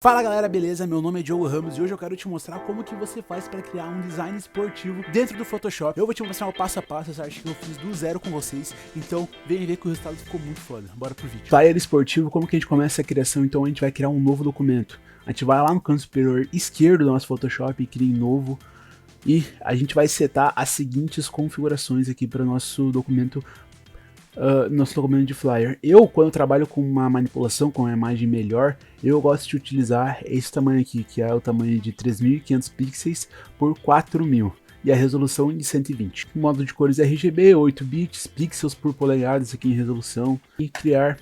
Fala galera, beleza? Meu nome é Diogo Ramos e hoje eu quero te mostrar como que você faz para criar um design esportivo dentro do Photoshop. Eu vou te mostrar o passo a passo, essa arte que eu fiz do zero com vocês, então vem ver que o resultado ficou muito foda. Bora pro vídeo. Flyer esportivo, como que a gente começa a criação? Então a gente vai criar um novo documento. A gente vai lá no canto superior esquerdo do nosso Photoshop e cria em novo. E a gente vai setar as seguintes configurações aqui para o nosso documento de Flyer. Quando eu trabalho com uma manipulação, com uma imagem melhor, eu gosto de utilizar esse tamanho aqui, que é o tamanho de 3.500 pixels por 4.000 e a resolução de 120. O modo de cores RGB, 8 bits, pixels por polegadas aqui em resolução e criar.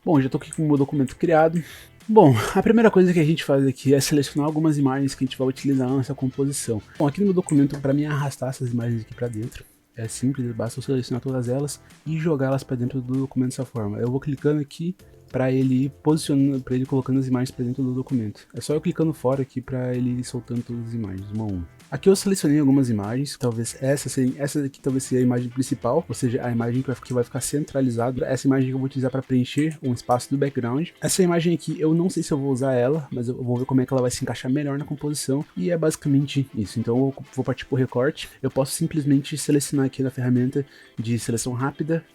Bom, já estou aqui com o meu documento criado. Bom, a primeira coisa que a gente faz aqui é selecionar algumas imagens que a gente vai utilizar nessa composição. Bom, aqui no meu documento, para mim arrastar essas imagens aqui para dentro, é simples, basta eu selecionar todas elas e jogá-las para dentro do documento dessa forma. Eu vou clicando aqui para ele ir posicionando, para ele colocando as imagens para dentro do documento. É só eu clicando fora aqui para ele ir soltando todas as imagens, uma a uma. Aqui eu selecionei algumas imagens, talvez essa daqui talvez seja a imagem principal, ou seja, a imagem que vai ficar centralizada. Essa imagem que eu vou utilizar para preencher um espaço do background. Essa imagem aqui, eu não sei se eu vou usar ela, mas eu vou ver como é que ela vai se encaixar melhor na composição. E é basicamente isso. Então eu vou partir para o recorte. Eu posso simplesmente selecionar aqui na ferramenta de seleção rápida,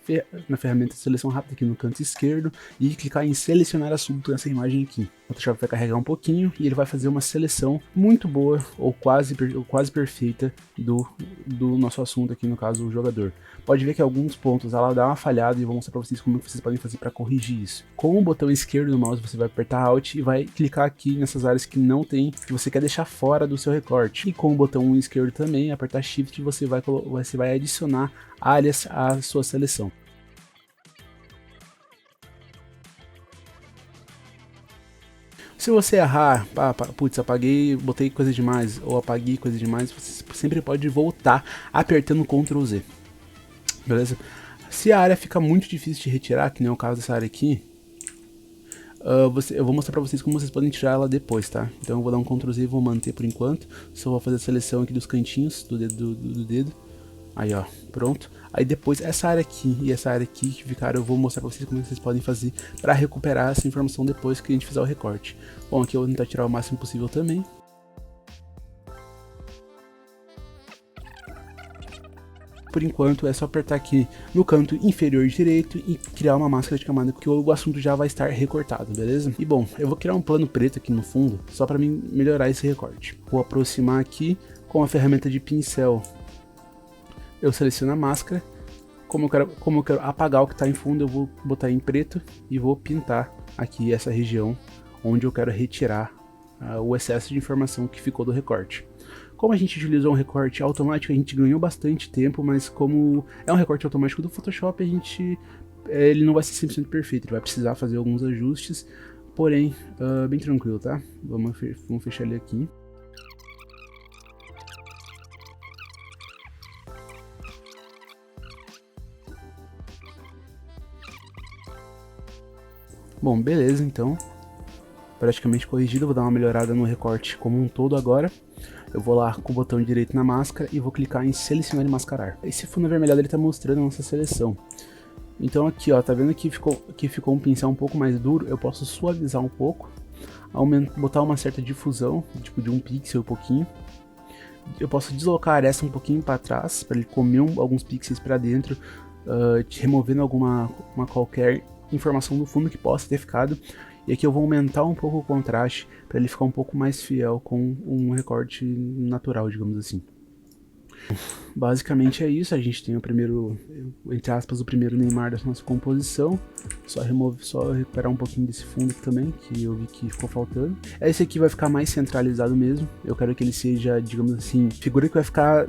aqui no canto esquerdo, e clicar em selecionar assunto nessa imagem aqui. O Photoshop vai carregar um pouquinho e ele vai fazer uma seleção muito boa, ou quase perfeita do nosso assunto aqui, no caso o jogador. Pode ver que alguns pontos ela dá uma falhada e eu vou mostrar para vocês como vocês podem fazer para corrigir isso. Com o botão esquerdo do mouse você vai apertar Alt e vai clicar aqui nessas áreas que não tem, que você quer deixar fora do seu recorte. E com o botão esquerdo também, apertar Shift, você vai adicionar áreas à sua seleção. Se você errar, putz, botei coisa demais, ou apaguei coisa demais, você sempre pode voltar apertando Ctrl Z, beleza? Se a área fica muito difícil de retirar, que nem é o caso dessa área aqui, eu vou mostrar pra vocês como vocês podem tirar ela depois, tá? Então eu vou dar um Ctrl Z e vou manter por enquanto, só vou fazer a seleção aqui dos cantinhos do dedo. Aí ó, pronto. Aí depois essa área aqui e essa área aqui que ficaram, eu vou mostrar pra vocês como vocês podem fazer para recuperar essa informação depois que a gente fizer o recorte. Bom, aqui eu vou tentar tirar o máximo possível também. Por enquanto é só apertar aqui no canto inferior direito e criar uma máscara de camada, porque o assunto já vai estar recortado, beleza? E bom, eu vou criar um plano preto aqui no fundo, só para mim melhorar esse recorte. Vou aproximar aqui com a ferramenta de pincel. Eu seleciono a máscara, como eu quero apagar o que está em fundo, eu vou botar em preto e vou pintar aqui essa região onde eu quero retirar o excesso de informação que ficou do recorte. Como a gente utilizou um recorte automático, a gente ganhou bastante tempo, mas como é um recorte automático do Photoshop, ele não vai ser 100% perfeito, ele vai precisar fazer alguns ajustes, porém, bem tranquilo, tá? Vamos fechar ele aqui. Bom, beleza, então, praticamente corrigido, vou dar uma melhorada no recorte como um todo agora. Eu vou lá com o botão direito na máscara e vou clicar em selecionar e mascarar. Esse fundo avermelhado ele tá mostrando a nossa seleção. Então aqui ó, tá vendo que ficou um pincel um pouco mais duro, eu posso suavizar um pouco, botar uma certa difusão, tipo de 1 pixel um pouquinho. Eu posso deslocar essa um pouquinho para trás, para ele comer alguns pixels para dentro, removendo qualquer informação do fundo que possa ter ficado. E aqui eu vou aumentar um pouco o contraste para ele ficar um pouco mais fiel com um recorte natural, digamos assim. Basicamente é isso, a gente tem o primeiro, entre aspas, o primeiro Neymar da nossa composição. Só recuperar um pouquinho desse fundo também, que eu vi que ficou faltando. Esse aqui vai ficar mais centralizado mesmo, eu quero que ele seja, digamos assim, figura que vai ficar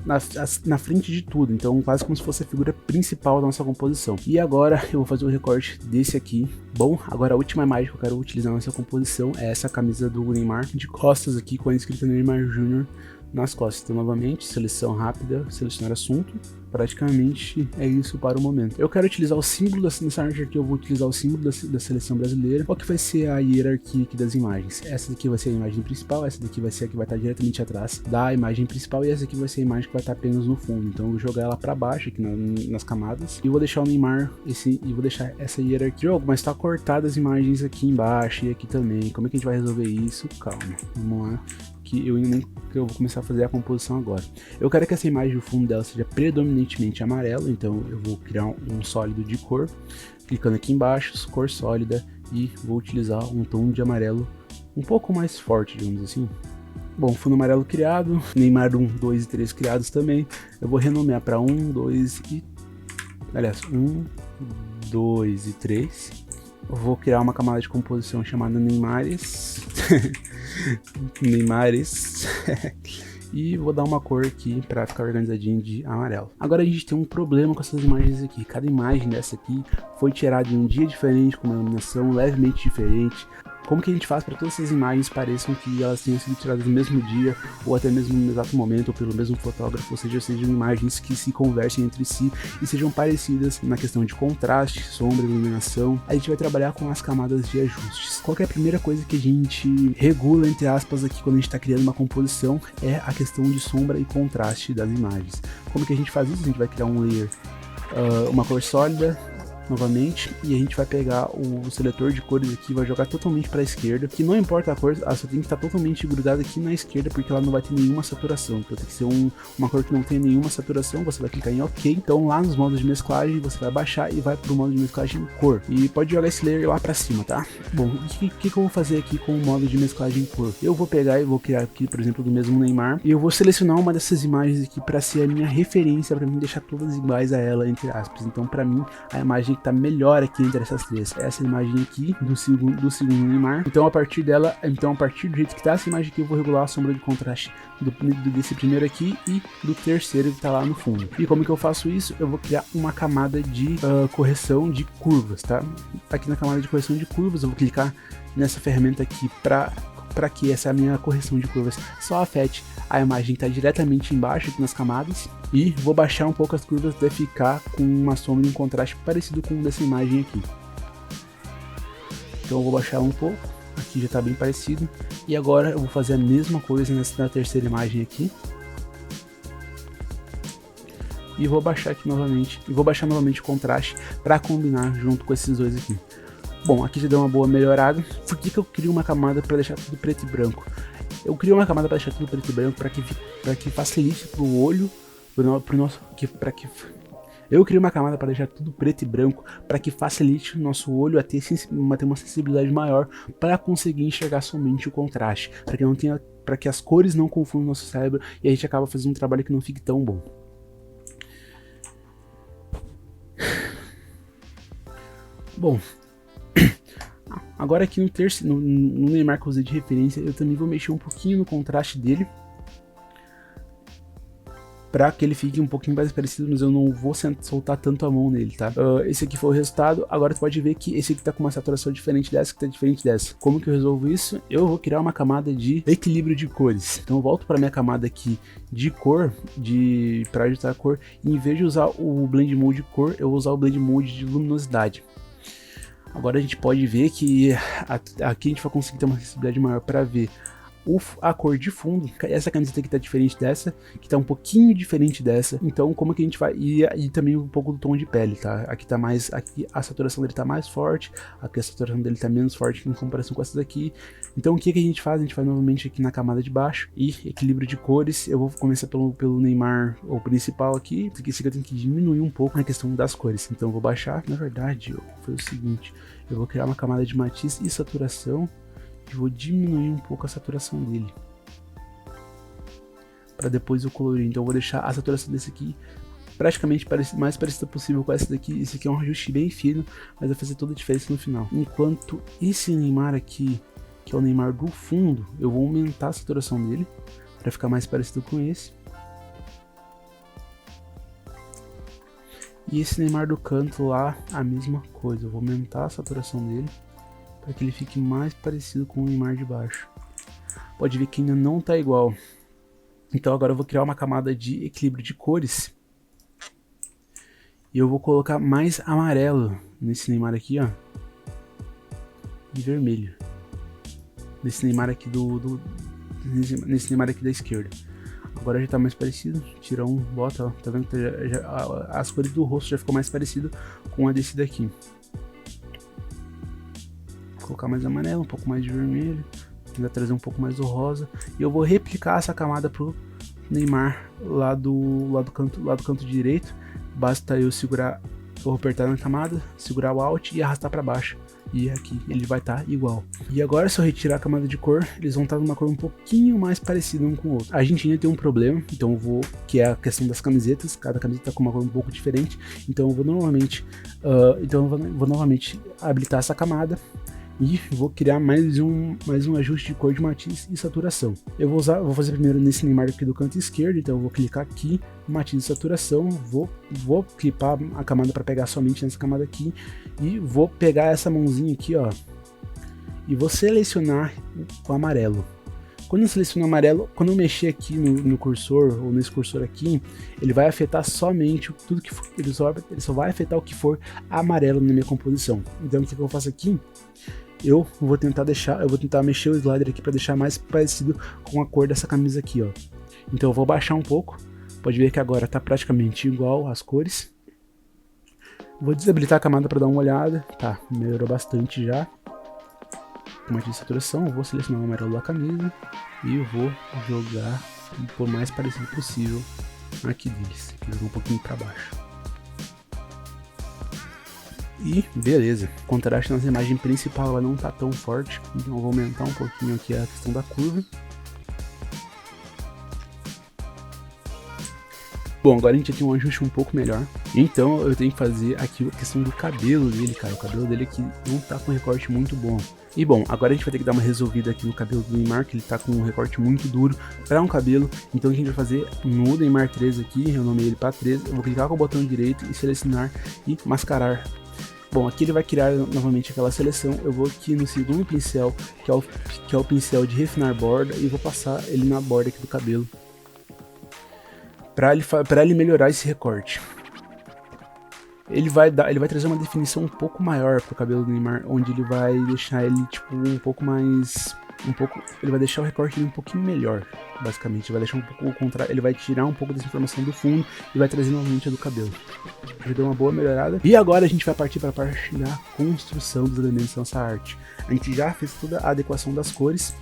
na frente de tudo, então quase como se fosse a figura principal da nossa composição. E agora eu vou fazer o recorte desse aqui. Bom, agora a última imagem que eu quero utilizar nessa composição é essa camisa do Neymar, de costas aqui, com a escrita Neymar Jr. nas costas. Então novamente, seleção rápida, selecionar assunto, praticamente é isso para o momento. Eu quero utilizar o símbolo nessa arte aqui, eu vou utilizar o símbolo da seleção brasileira. Qual que vai ser a hierarquia aqui das imagens? Essa daqui vai ser a imagem principal, essa daqui vai ser a que vai estar diretamente atrás da imagem principal e essa aqui vai ser a imagem que vai estar apenas no fundo. Então eu vou jogar ela para baixo aqui nas camadas e vou deixar o Neymar e vou deixar essa hierarquia. Jogo, mas tá cortada as imagens aqui embaixo e aqui também. Como é que a gente vai resolver isso? Calma, vamos lá. Que eu vou começar a fazer a composição agora. Eu quero que essa imagem, o fundo dela seja predominantemente amarelo, então eu vou criar um sólido de cor, clicando aqui embaixo, cor sólida, e vou utilizar um tom de amarelo um pouco mais forte, digamos assim. Bom, fundo amarelo criado, Neymar 1, 2 e 3 criados também. Eu vou renomear para 1, 2 e... Aliás, 1, 2 e 3. Eu vou criar uma camada de composição chamada Neymares. Neymares. E vou dar uma cor aqui para ficar organizadinho de amarelo. Agora a gente tem um problema com essas imagens aqui. Cada imagem dessa aqui foi tirada em um dia diferente, com uma iluminação levemente diferente. Como que a gente faz para todas essas imagens pareçam que elas tenham sido tiradas no mesmo dia, ou até mesmo no exato momento, ou pelo mesmo fotógrafo, ou seja, sejam imagens que se conversem entre si e sejam parecidas na questão de contraste, sombra, iluminação. A gente vai trabalhar com as camadas de ajustes. Qual que é a primeira coisa que a gente regula, entre aspas, aqui quando a gente está criando uma composição? É a questão de sombra e contraste das imagens. Como que a gente faz isso? A gente vai criar um layer, uma cor sólida, novamente, e a gente vai pegar o seletor de cores aqui, vai jogar totalmente para a esquerda, que não importa a cor, ela só tem que estar totalmente grudada aqui na esquerda, porque ela não vai ter nenhuma saturação, então tem que ser uma cor que não tem nenhuma saturação. Você vai clicar em OK, então lá nos modos de mesclagem você vai baixar e vai para o modo de mesclagem cor, e pode jogar esse layer lá para cima, tá? Bom, o que eu vou fazer aqui com o modo de mesclagem cor? Eu vou pegar e vou criar aqui, por exemplo, do mesmo Neymar, e eu vou selecionar uma dessas imagens aqui para ser a minha referência, para mim deixar todas iguais a ela, entre aspas. Então para mim a imagem que tá melhor aqui entre essas três, essa imagem aqui do segundo Neymar. Então a partir do jeito que tá essa imagem aqui, eu vou regular a sombra de contraste desse primeiro aqui e do terceiro que tá lá no fundo. E como que eu faço isso? Eu vou criar uma camada de correção de curvas, tá? Aqui na camada de correção de curvas eu vou clicar nessa ferramenta aqui para que essa minha correção de curvas só afete a imagem que está diretamente embaixo aqui nas camadas, e vou baixar um pouco as curvas até ficar com uma sombra e um contraste parecido com o dessa imagem aqui. Então eu vou baixar um pouco, aqui já está bem parecido, e agora eu vou fazer a mesma coisa na terceira imagem aqui. E vou baixar aqui novamente, o contraste para combinar junto com esses dois aqui. Bom, aqui já deu uma boa melhorada. Por que eu crio uma camada para deixar tudo preto e branco? Eu crio uma camada para deixar tudo preto e branco para que facilite para o olho, eu crio uma camada para deixar tudo preto e branco para que facilite o nosso olho a ter uma sensibilidade maior para conseguir enxergar somente o contraste, para que as cores não confundam o nosso cérebro e a gente acaba fazendo um trabalho que não fique tão bom. Bom, agora aqui no Neymar que eu usei de referência, eu também vou mexer um pouquinho no contraste dele, para que ele fique um pouquinho mais parecido, mas eu não vou soltar tanto a mão nele, tá? Esse aqui foi o resultado. Agora tu pode ver que esse aqui tá com uma saturação diferente dessa, que tá diferente dessa. Como que eu resolvo isso? Eu vou criar uma camada de equilíbrio de cores. Então eu volto para minha camada aqui de cor, para ajustar a cor, e em vez de usar o Blend Mode de cor, eu vou usar o Blend Mode de luminosidade. Agora a gente pode ver que aqui a gente vai conseguir ter uma sensibilidade maior para ver a cor de fundo. Essa camiseta aqui tá diferente dessa, que tá um pouquinho diferente dessa. Então como que a gente vai... E também um pouco do tom de pele, tá? Aqui tá mais... Aqui a saturação dele tá mais forte, aqui a saturação dele tá menos forte em comparação com essas aqui. Então o que que a gente faz? A gente vai novamente aqui na camada de baixo e equilíbrio de cores. Eu vou começar pelo Neymar, o principal aqui. Esse aqui eu tenho que diminuir um pouco na questão das cores. Então eu vou baixar. Na verdade, foi o seguinte, eu vou criar uma camada de matiz e saturação. E vou diminuir um pouco a saturação dele, para depois eu colorir. Então eu vou deixar a saturação desse aqui praticamente mais parecida possível com essa daqui. Esse aqui é um ajuste bem fino, mas vai fazer toda a diferença no final. Enquanto esse Neymar aqui, que é o Neymar do fundo, eu vou aumentar a saturação dele para ficar mais parecido com esse. E esse Neymar do canto lá, a mesma coisa. Eu vou aumentar a saturação dele para que ele fique mais parecido com o Neymar de baixo. Pode ver que ainda não tá igual. Então agora eu vou criar uma camada de equilíbrio de cores. E eu vou colocar mais amarelo nesse Neymar aqui, ó. E vermelho. Nesse Neymar aqui nesse Neymar aqui da esquerda. Agora já tá mais parecido. Tira um, bota, ó. Tá vendo que as cores do rosto já ficou mais parecido com a desse daqui. Vou colocar mais amarelo, um pouco mais de vermelho. Ainda trazer um pouco mais do rosa. E eu vou replicar essa camada pro Neymar lá do canto direito. Basta eu segurar, eu vou apertar na camada, segurar o Alt e arrastar para baixo. E aqui ele vai estar igual. E agora, se eu retirar a camada de cor, eles vão estar numa cor um pouquinho mais parecida um com o outro. A gente ainda tem um problema, então eu vou, que é a questão das camisetas. Cada camiseta está com uma cor um pouco diferente. Então eu vou novamente, habilitar essa camada. E vou criar mais um ajuste de cor de matiz e saturação. Eu vou fazer primeiro nesse Neymar aqui do canto esquerdo, então eu vou clicar aqui, matiz e saturação, vou clipar a camada para pegar somente nessa camada aqui e vou pegar essa mãozinha aqui, ó, e vou selecionar o amarelo. Quando eu seleciono o amarelo, quando eu mexer aqui no cursor, ou nesse cursor aqui, ele vai afetar somente tudo que for, ele só vai afetar o que for amarelo na minha composição. Então o que eu faço aqui? Eu vou tentar mexer o slider aqui para deixar mais parecido com a cor dessa camisa aqui, ó. Então eu vou baixar um pouco, pode ver que agora tá praticamente igual as cores. Vou desabilitar a camada para dar uma olhada, tá, melhorou bastante já. Com de saturação, eu vou selecionar o amarelo da camisa e eu vou jogar por mais parecido possível aqui deles, jogar um pouquinho para baixo. E beleza, o contraste na imagem principal ela não tá tão forte, então eu vou aumentar um pouquinho aqui a questão da curva. Bom, agora a gente tem um ajuste um pouco melhor, então eu tenho que fazer aqui a questão do cabelo dele, cara. O cabelo dele aqui não tá com um recorte muito bom. E bom, agora a gente vai ter que dar uma resolvida aqui no cabelo do Neymar, que ele tá com um recorte muito duro para um cabelo. Então o que a gente vai fazer no Neymar 13 aqui, eu nomeei ele para 13, eu vou clicar com o botão direito e selecionar e mascarar. Bom, aqui ele vai criar novamente aquela seleção. Eu vou aqui no segundo pincel, que é o pincel de refinar borda, e vou passar ele na borda aqui do cabelo, para ele melhorar esse recorte. Ele vai trazer uma definição um pouco maior pro cabelo do Neymar, onde ele vai deixar ele tipo ele vai deixar o recorte um pouquinho melhor, basicamente. Vai deixar um pouco o contrário, ele vai tirar um pouco dessa informação do fundo e vai trazer novamente a do cabelo. Já deu uma boa melhorada. E agora a gente vai partir para a parte da construção dos elementos da nossa arte. A gente já fez toda a adequação das cores.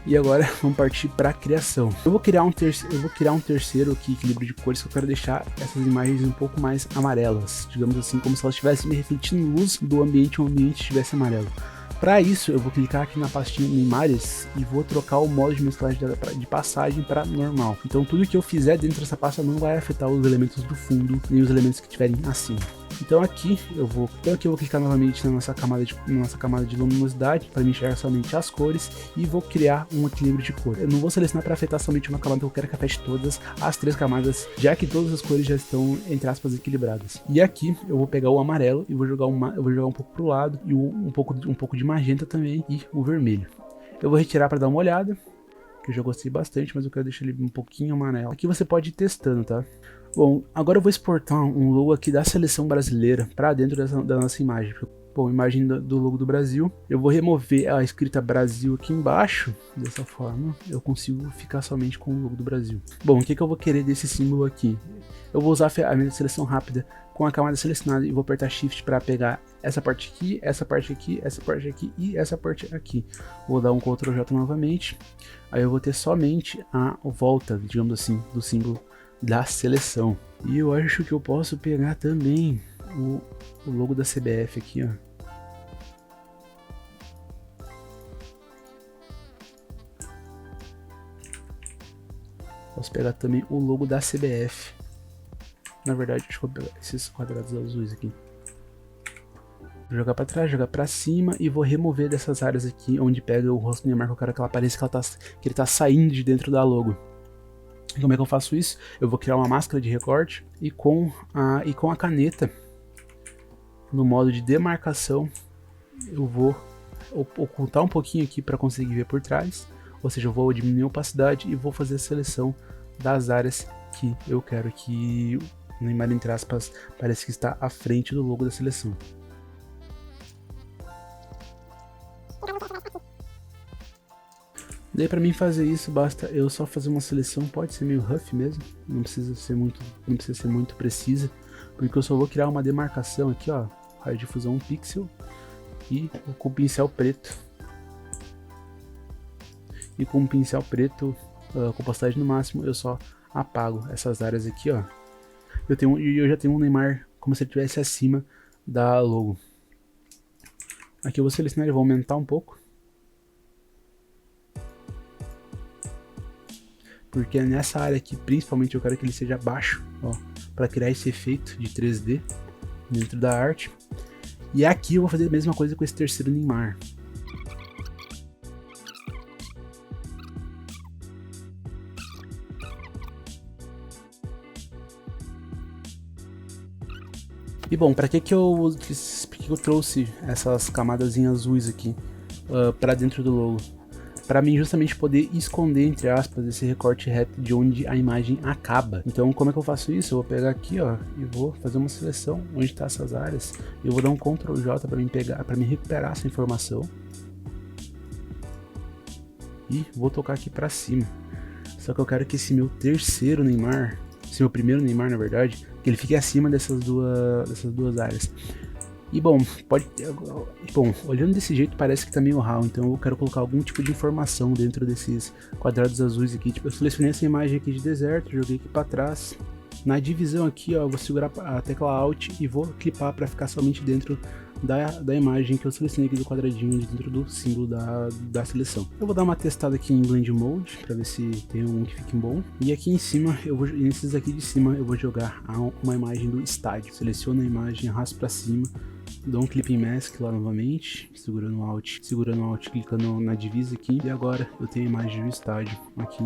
E agora vamos partir para a criação. Eu vou criar um terceiro aqui, equilíbrio de cores, que eu quero deixar essas imagens um pouco mais amarelas, digamos assim, como se elas estivessem me refletindo luz do ambiente, o ambiente estivesse amarelo. Para isso, eu vou clicar aqui na pastinha em imagens e vou trocar o modo de mesclagem de passagem para normal. Então tudo que eu fizer dentro dessa pasta não vai afetar os elementos do fundo nem os elementos que estiverem acima. Então aqui eu vou clicar novamente na nossa camada de luminosidade para me enxergar somente as cores e vou criar um equilíbrio de cor. Eu não vou selecionar para afetar somente uma camada, eu quero que afete todas as três camadas, já que todas as cores já estão, entre aspas, equilibradas. E aqui eu vou pegar o amarelo e vou jogar um pouco pro lado, e um pouco de magenta também, e o vermelho. Eu vou retirar para dar uma olhada, que eu já gostei bastante, mas eu quero deixar ele um pouquinho amarelo. Aqui você pode ir testando, tá? Bom, agora eu vou exportar um logo aqui da seleção brasileira para dentro da nossa imagem. Bom, imagem do logo do Brasil. Eu vou remover a escrita Brasil aqui embaixo. Dessa forma, eu consigo ficar somente com o logo do Brasil. Bom, o que eu vou querer desse símbolo aqui? Eu vou usar a ferramenta de seleção rápida com a camada selecionada e vou apertar Shift para pegar essa parte aqui, essa parte aqui, essa parte aqui e essa parte aqui. Vou dar um Ctrl J novamente. Aí eu vou ter somente a volta, digamos assim, do símbolo da seleção. E eu acho que eu posso pegar também o logo da CBF aqui, ó. Posso pegar também o logo da CBF. Na verdade, deixa eu pegar esses quadrados azuis aqui. Vou jogar para trás, jogar para cima e vou remover dessas áreas aqui onde pega o rosto do Neymar, que eu quero que ela pareça que ele tá saindo de dentro da logo. E como é que eu faço isso? Eu vou criar uma máscara de recorte e com a caneta, no modo de demarcação, eu vou ocultar um pouquinho aqui para conseguir ver por trás. Ou seja, eu vou diminuir a opacidade e vou fazer a seleção das áreas que eu quero que O Neymar, entre aspas, parece que está à frente do logo da seleção. Daí pra mim fazer isso, basta eu só fazer uma seleção, pode ser meio rough mesmo, não precisa ser muito precisa, porque eu só vou criar uma demarcação aqui, ó, raio de fusão 1 pixel, e com o pincel preto. E com o pincel preto, com opacidade no máximo, eu só apago essas áreas aqui, ó. Eu já tenho um Neymar como se ele estivesse acima da logo. Aqui eu vou selecionar, eu vou aumentar um pouco. Porque nessa área aqui, principalmente, eu quero que ele seja baixo, ó, para criar esse efeito de 3D dentro da arte. E aqui eu vou fazer a mesma coisa com esse terceiro Neymar. E bom, para que eu trouxe essas camadas azuis aqui para dentro do logo? Para mim justamente poder esconder, entre aspas, esse recorte reto de onde a imagem acaba. Então como é que eu faço isso? Eu vou pegar aqui, ó, e vou fazer uma seleção onde está essas áreas. Eu vou dar um Ctrl J para me recuperar essa informação. E vou tocar aqui para cima. Só que eu quero que esse meu terceiro Neymar, esse meu primeiro Neymar na verdade, que ele fique acima dessas duas áreas. E bom, olhando desse jeito parece que tá meio raw, então eu quero colocar algum tipo de informação dentro desses quadrados azuis aqui. Tipo, eu selecionei essa imagem aqui de deserto, joguei aqui para trás. Na divisão aqui, ó, eu vou segurar a tecla Alt e vou clipar para ficar somente dentro da imagem que eu selecionei aqui do quadradinho dentro do símbolo da seleção. Eu vou dar uma testada aqui em Blend Mode para ver se tem um que fique bom. E aqui em cima, nesses aqui de cima, eu vou jogar uma imagem do estádio. Seleciono a imagem, arrasto para cima. Dou um Clipping Mask lá novamente, segurando o Alt, clicando na divisa aqui. E agora eu tenho a imagem do estádio aqui,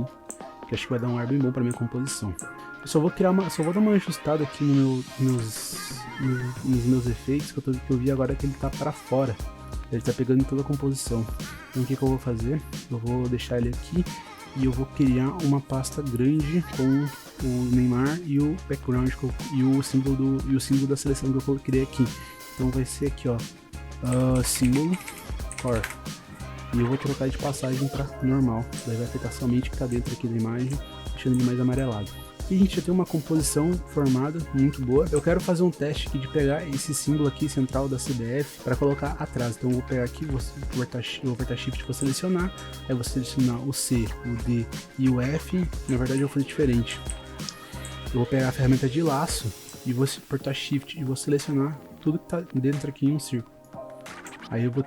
que acho que vai dar um ar bem bom para minha composição. Eu só vou dar uma ajustada aqui nos meus efeitos, que eu vi agora que ele tá para fora. Ele tá pegando em toda a composição. Então o que eu vou fazer? Eu vou deixar ele aqui e eu vou criar uma pasta grande com o Neymar e o background e o símbolo da seleção que eu criei aqui. Então vai ser aqui, ó, símbolo core. E eu vou trocar de passagem para normal. Daí vai afetar somente o que está dentro aqui da imagem, deixando ele mais amarelado. Aqui a gente já tem uma composição formada muito boa. Eu quero fazer um teste aqui de pegar esse símbolo aqui central da CBF para colocar atrás. Então eu vou pegar aqui, vou apertar Shift, vou selecionar. Aí eu vou selecionar o C, o D e o F. Na verdade eu vou fazer diferente. Eu vou pegar a ferramenta de laço e vou apertar Shift e vou selecionar tudo que tá dentro aqui em um círculo. Aí eu vou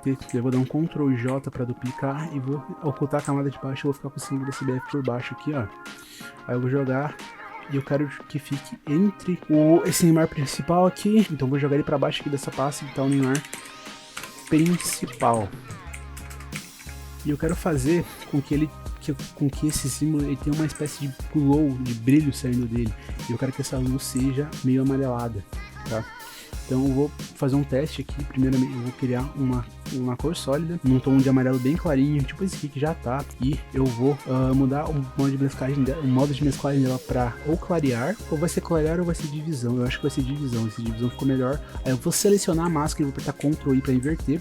dar um Ctrl J para duplicar e vou ocultar a camada de baixo. Eu vou ficar com o símbolo da CBF por baixo aqui, ó. Aí eu vou jogar e eu quero que fique entre esse Neymar principal aqui. Então eu vou jogar ele para baixo aqui dessa pasta que tá o Neymar principal. E eu quero fazer com que esse símbolo ele tenha uma espécie de glow, de brilho saindo dele. E eu quero que essa luz seja meio amarelada, tá? Então eu vou fazer um teste aqui. Primeiramente eu vou criar uma cor sólida, num tom de amarelo bem clarinho, tipo esse aqui que já tá. E eu vou mudar o modo de mesclagem dela pra ou clarear, ou vai ser clarear ou vai ser divisão. Eu acho que vai ser divisão, essa divisão ficou melhor. Aí eu vou selecionar a máscara e vou apertar Ctrl I pra inverter.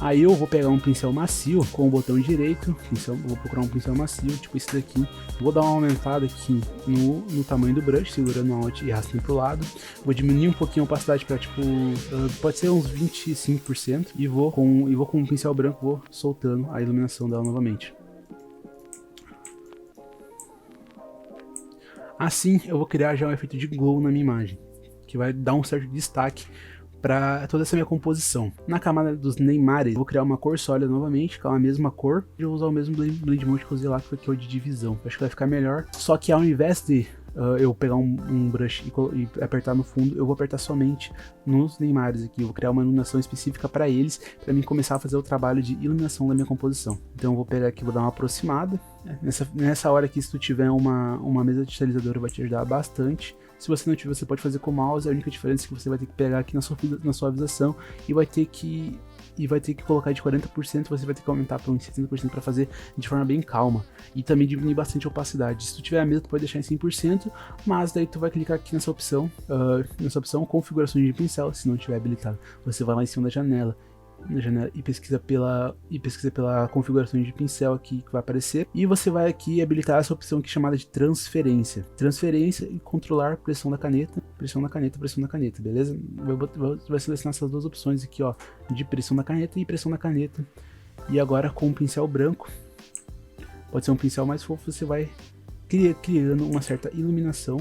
Aí eu vou pegar um pincel macio com o botão direito, vou procurar um pincel macio, tipo esse daqui. Vou dar uma aumentada aqui no tamanho do brush, segurando o Alt e arrastando pro lado. Vou diminuir um pouquinho a opacidade para tipo, pode ser uns 25%. E vou com um pincel branco, vou soltando a iluminação dela novamente. Assim eu vou criar já um efeito de glow na minha imagem, que vai dar um certo destaque para toda essa minha composição. Na camada dos Neymares, eu vou criar uma cor sólida novamente, com a mesma cor. Eu vou usar o mesmo Blend Mode que eu usei lá, que foi o de divisão. Acho que vai ficar melhor. Só que ao invés de eu pegar um brush e apertar no fundo, eu vou apertar somente nos Neymares aqui. Eu vou criar uma iluminação específica para eles, para mim começar a fazer o trabalho de iluminação da minha composição. Então eu vou pegar aqui, vou dar uma aproximada. Nessa hora aqui, se tu tiver uma mesa digitalizadora, vai te ajudar bastante. Se você não tiver, você pode fazer com o mouse. A única diferença é que você vai ter que pegar aqui na suavização e vai ter que e vai ter que colocar de 40%, você vai ter que aumentar para uns 70% para fazer de forma bem calma. E também diminuir bastante a opacidade. Se tu tiver medo, tu pode deixar em 100%, mas daí tu vai clicar aqui nessa opção configurações de pincel, se não tiver habilitado. Você vai lá em cima da janela e pesquisa pela configuração de pincel aqui que vai aparecer, e você vai aqui habilitar essa opção aqui chamada de transferência e controlar pressão da caneta, beleza? Vai selecionar essas duas opções aqui, ó, de pressão da caneta e pressão da caneta. E agora com o pincel branco, pode ser um pincel mais fofo, você vai criando uma certa iluminação.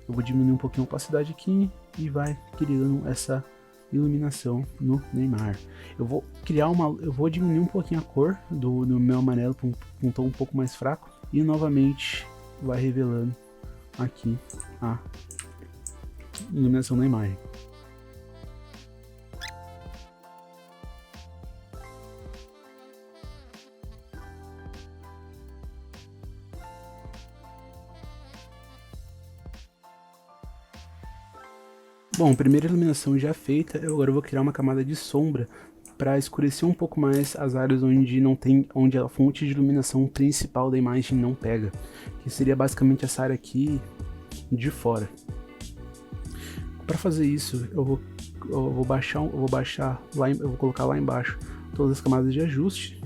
Eu vou diminuir um pouquinho a opacidade aqui e vai criando essa iluminação no Neymar. Eu vou diminuir um pouquinho a cor do meu amarelo para um tom um pouco mais fraco, e novamente vai revelando aqui a iluminação da imagem. Bom, primeira iluminação já feita, eu agora vou criar uma camada de sombra para escurecer um pouco mais as áreas onde a fonte de iluminação principal da imagem não pega, que seria basicamente essa área aqui de fora. Para fazer isso, eu vou colocar lá embaixo todas as camadas de ajuste.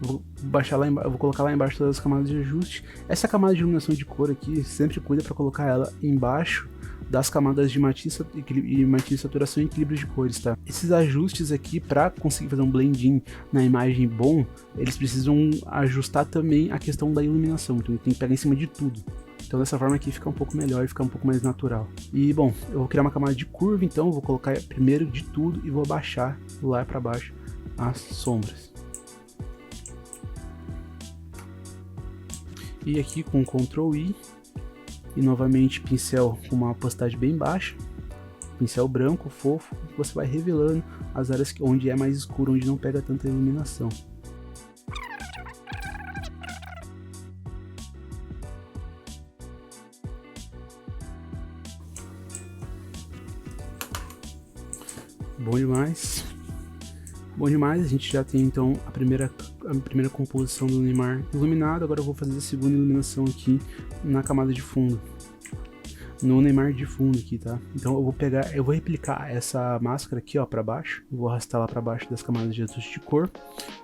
Eu vou colocar lá embaixo todas as camadas de ajuste. Essa camada de iluminação de cor aqui, sempre cuida para colocar ela embaixo das camadas de matiz e saturação e equilíbrio de cores, tá? Esses ajustes aqui, para conseguir fazer um blending na imagem bom, eles precisam ajustar também a questão da iluminação, então tem que pegar em cima de tudo. Então dessa forma aqui fica um pouco melhor e fica um pouco mais natural. E bom, eu vou criar uma camada de curva, então eu vou colocar primeiro de tudo e vou abaixar lá para baixo as sombras. E aqui com Ctrl I e novamente pincel com uma opacidade bem baixa, pincel branco, fofo, você vai revelando as áreas onde é mais escuro, onde não pega tanta iluminação. Bom demais. Bom demais, a gente já tem então a primeira composição do Neymar iluminado. Agora eu vou fazer a segunda iluminação aqui na camada de fundo, no Neymar de fundo aqui, tá? Então eu vou replicar essa máscara aqui, ó, para baixo. Vou arrastar lá para baixo das camadas de ajuste de cor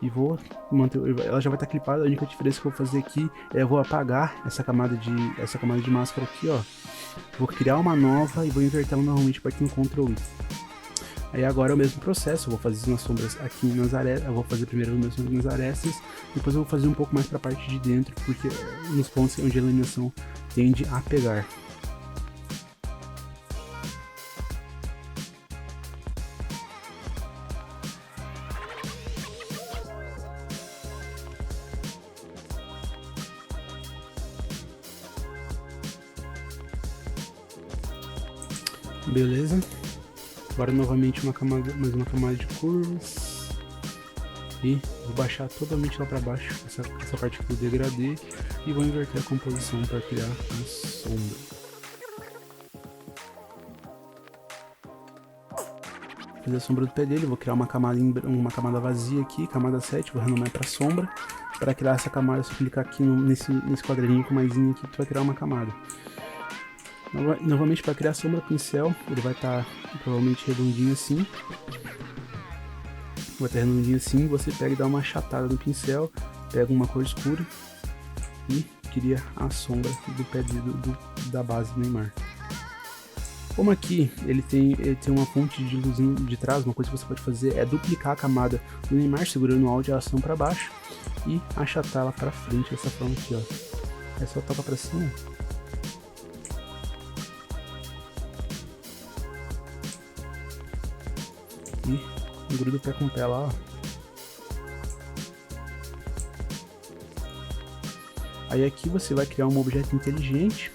e vou manter, ela já vai estar clipada. A única diferença que eu vou fazer aqui é eu vou apagar essa camada de máscara aqui, ó. Vou criar uma nova e vou inverter ela novamente para aqui no Ctrl I. Aí agora é o mesmo processo, eu vou fazer nas sombras aqui nas arestas, eu vou fazer primeiro a iluminação nas arestas, depois eu vou fazer um pouco mais para a parte de dentro, porque nos pontos onde a iluminação tende a pegar. Beleza? Agora novamente mais uma camada de curvas e vou baixar totalmente lá para baixo essa parte aqui do degradê e vou inverter a composição para criar a sombra. Fazer a sombra do pé dele, vou criar uma camada vazia aqui, camada 7, vou renomar para sombra. Para criar essa camada, se eu clicar aqui nesse quadradinho com maisinho aqui, tu vai criar uma camada. Novamente, para criar a sombra, pincel, ele vai estar provavelmente redondinho assim. Você pega e dá uma achatada no pincel, pega uma cor escura e cria a sombra do pé da base do Neymar. Como aqui ele tem uma fonte de luz de trás, uma coisa que você pode fazer é duplicar a camada do Neymar segurando o áudio e a ação para baixo e achatá-la para frente dessa forma aqui, ó. É só tocar para cima. E gruda o pé com o pé lá, ó. Aí aqui você vai criar um objeto inteligente,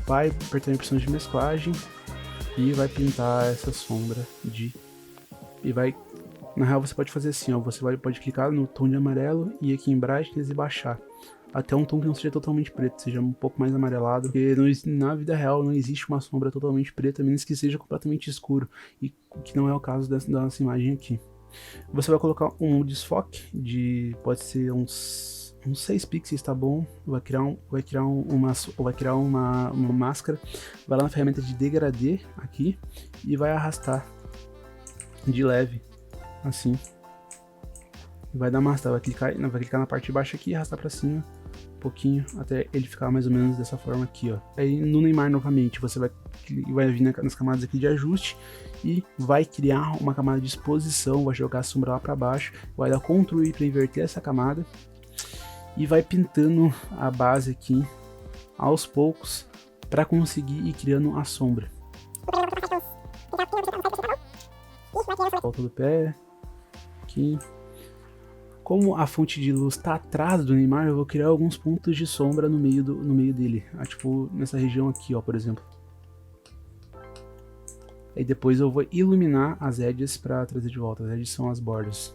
vai apertar em opções de mesclagem e vai pintar essa sombra na real você pode fazer assim, ó, você pode clicar no tom de amarelo e aqui em brightness e baixar até um tom que não seja totalmente preto, seja um pouco mais amarelado, porque na vida real não existe uma sombra totalmente preta, a menos que seja completamente escuro, e que não é o caso da nossa imagem aqui. Você vai colocar um desfoque de, pode ser uns 6 pixels, tá bom? Vai criar uma máscara, vai lá na ferramenta de degradê aqui e vai arrastar de leve, assim. Vai dar uma arrastada, vai clicar na parte de baixo aqui e arrastar pra cima um pouquinho, até ele ficar mais ou menos dessa forma aqui, ó. Aí no Neymar novamente, você vai vir nas camadas aqui de ajuste e vai criar uma camada de exposição, vai jogar a sombra lá pra baixo, vai dar Ctrl I pra inverter essa camada e vai pintando a base aqui aos poucos para conseguir ir criando a sombra. Volta do pé, aqui. Como a fonte de luz está atrás do Neymar, eu vou criar alguns pontos de sombra no meio dele. Tipo, nessa região aqui, ó, por exemplo. Aí depois eu vou iluminar as edges para trazer de volta. As edges são as bordas.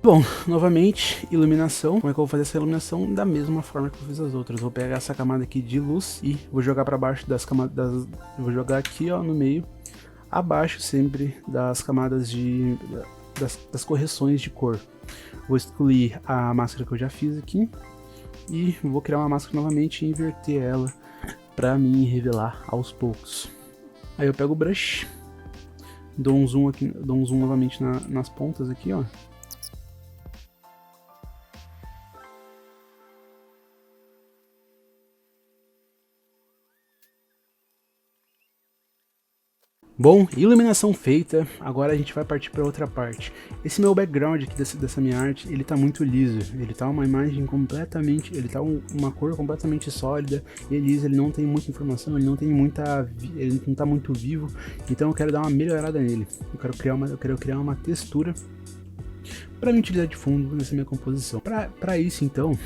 Bom, novamente, iluminação. Como é que eu vou fazer essa iluminação? Da mesma forma que eu fiz as outras. Vou pegar essa camada aqui de luz e vou jogar para baixo das camadas. Eu vou jogar aqui, ó, no meio, abaixo sempre das camadas das correções de cor. Vou excluir a máscara que eu já fiz aqui e vou criar uma máscara novamente e inverter ela para me revelar aos poucos. Aí eu pego o brush, dou um zoom aqui, dou um zoom novamente nas pontas aqui, ó. Bom, iluminação feita, agora a gente vai partir para outra parte. Esse meu background aqui dessa minha arte, ele tá muito liso, ele tá uma imagem completamente, ele tá uma cor completamente sólida, e é liso, ele não tem muita informação, ele não tá muito vivo, então eu quero dar uma melhorada nele. Eu quero criar uma textura para me utilizar de fundo nessa minha composição. Para isso então,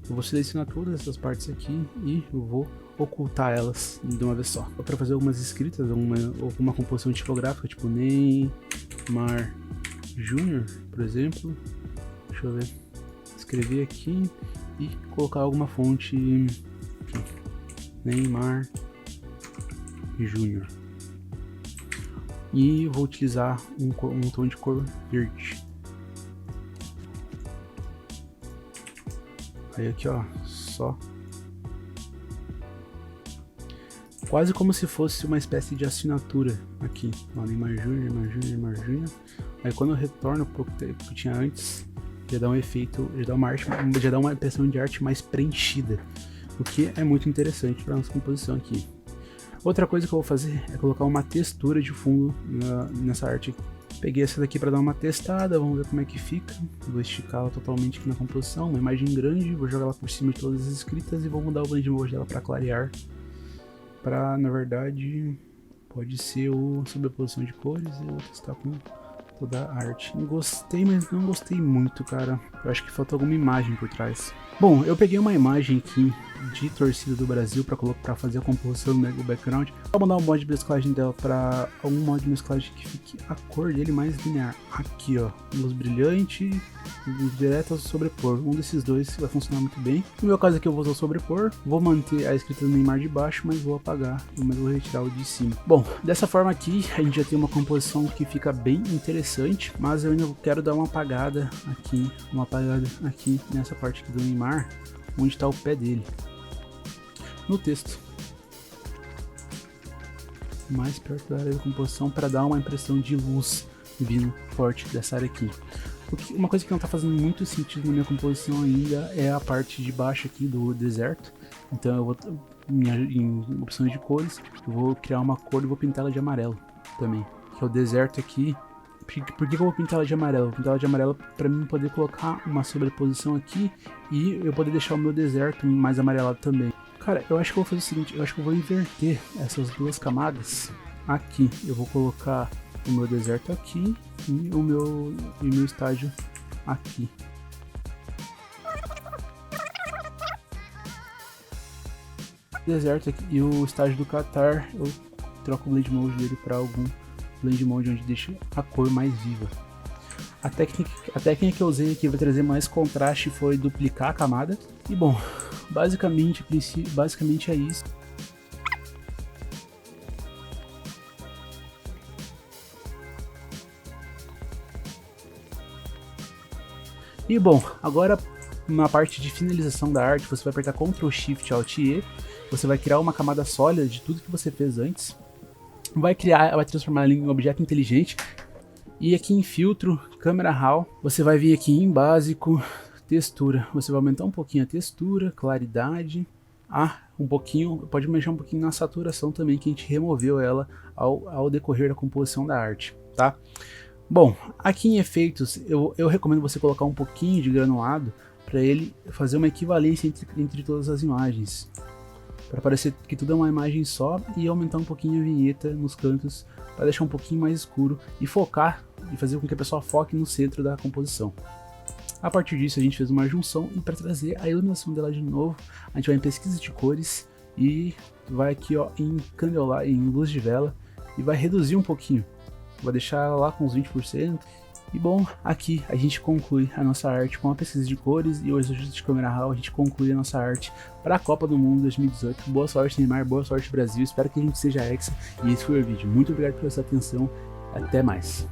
eu vou selecionar todas essas partes aqui e eu vou ocultar elas de uma vez só. Para fazer algumas escritas, alguma composição tipográfica, tipo Neymar Júnior, por exemplo. Deixa eu ver. Escrever aqui e colocar alguma fonte aqui. Neymar Júnior. E vou utilizar um tom de cor verde. Aí aqui, ó, só quase como se fosse uma espécie de assinatura aqui, ó, Neymar Júnior. Aí quando eu retorno pro que eu tinha antes, já dá um efeito, já dá uma impressão de arte mais preenchida, o que é muito interessante para nossa composição aqui. Outra coisa que eu vou fazer é colocar uma textura de fundo nessa arte aqui. Peguei essa daqui para dar uma testada, vamos ver como é que fica. Vou esticá-la totalmente aqui na composição, uma imagem grande, vou jogar ela por cima de todas as escritas e vou mudar o blend mode dela para clarear. Na verdade, pode ser o sobreposição de cores e eu vou testar com toda a arte. Gostei, mas não gostei muito, cara. Eu acho que falta alguma imagem por trás. Bom, eu peguei uma imagem aqui de torcida do Brasil para fazer a composição do background. Vou mudar o modo de mesclagem dela para algum modo de mesclagem que fique a cor dele mais linear. Aqui, ó, luz brilhante, direto ao sobrepor. Um desses dois vai funcionar muito bem. No meu caso aqui eu vou usar o sobrepor. Vou manter a escrita do Neymar de baixo, mas vou apagar, mas vou retirar o de cima. Bom, dessa forma aqui a gente já tem uma composição que fica bem interessante, mas eu ainda quero dar uma apagada aqui nessa parte aqui do Neymar, onde está o pé dele, no texto, mais perto da área da composição, para dar uma impressão de luz vindo forte dessa área aqui. Uma coisa que não está fazendo muito sentido na minha composição ainda é a parte de baixo aqui do deserto, então eu vou, em opções de cores, eu vou criar uma cor e vou pintar ela de amarelo também, que é o deserto aqui. Por que eu vou pintar ela de amarelo? Vou pintar ela de amarelo para mim poder colocar uma sobreposição aqui e eu poder deixar o meu deserto mais amarelado também. Cara, eu acho que eu vou fazer o seguinte, eu acho que eu vou inverter essas duas camadas aqui. Eu vou colocar o meu deserto aqui e o meu estágio aqui. Deserto aqui e o estágio do Qatar eu troca o Blend Mode dele para algum Blend Mode onde deixa a cor mais viva. A técnica que eu usei aqui para trazer mais contraste foi duplicar a camada. E bom, basicamente é isso. E bom, agora na parte de finalização da arte, você vai apertar Ctrl Shift Alt E, você vai criar uma camada sólida de tudo que você fez antes, vai transformar ela em um objeto inteligente, e aqui em filtro, câmera RAW, você vai vir aqui em básico, textura, você vai aumentar um pouquinho a textura, claridade, um pouquinho, pode mexer um pouquinho na saturação também, que a gente removeu ela ao decorrer da composição da arte, tá? Bom, aqui em efeitos, eu recomendo você colocar um pouquinho de granulado para ele fazer uma equivalência entre todas as imagens, para parecer que tudo é uma imagem só, e aumentar um pouquinho a vinheta nos cantos para deixar um pouquinho mais escuro e focar e fazer com que a pessoa foque no centro da composição. A partir disso a gente fez uma junção, e para trazer a iluminação dela de novo, a gente vai em pesquisa de cores e vai aqui ó, em candelar, em luz de vela, e vai reduzir um pouquinho. Vou deixar ela lá com uns 20%. E bom, aqui a gente conclui a nossa arte com a pesquisa de cores e o ajuste de câmera RAW. A gente conclui a nossa arte para a Copa do Mundo 2018. Boa sorte, Neymar, boa sorte, Brasil. Espero que a gente seja hexa. E esse foi o vídeo. Muito obrigado pela sua atenção. Até mais.